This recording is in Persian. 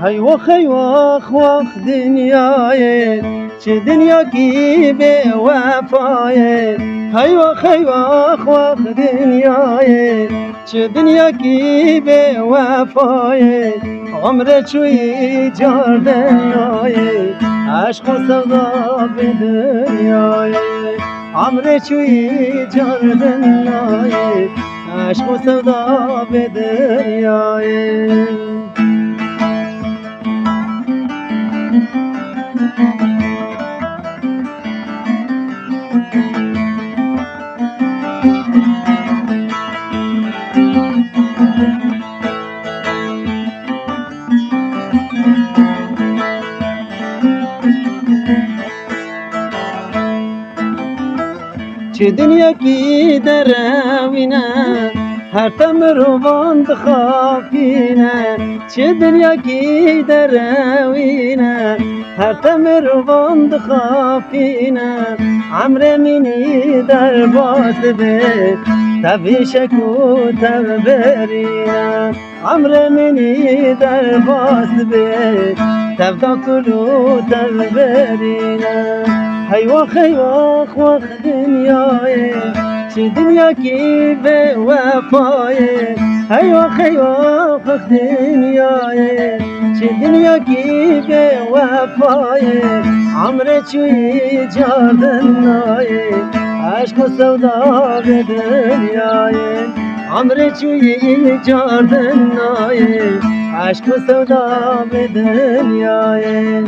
هی وخ وخ دنیای چه دنیا کی به وفای هی وخ دنیای چه دنیا کی به وفای عمر چوی جار دنیای عشق و سودا به دنیای عمر چوی جار دنیای عشق و سودا به دنیای چه دنیا کی دروینه هر تمروان دخافینه چه دنیا کی دروینه هر تمروان دخافینه عمر منی در باز به تبی شکو تب برینه عمر منی در باز به تب دا کلو تب برینه هی وخ دنیای چه دنیا کی به وفای هی وخ دنیای چه دنیا کی به وفای عمر چوی جار دنیای عشق و سودا به دنیای عمر چوی جار دنیای عشق و سودا به دنیای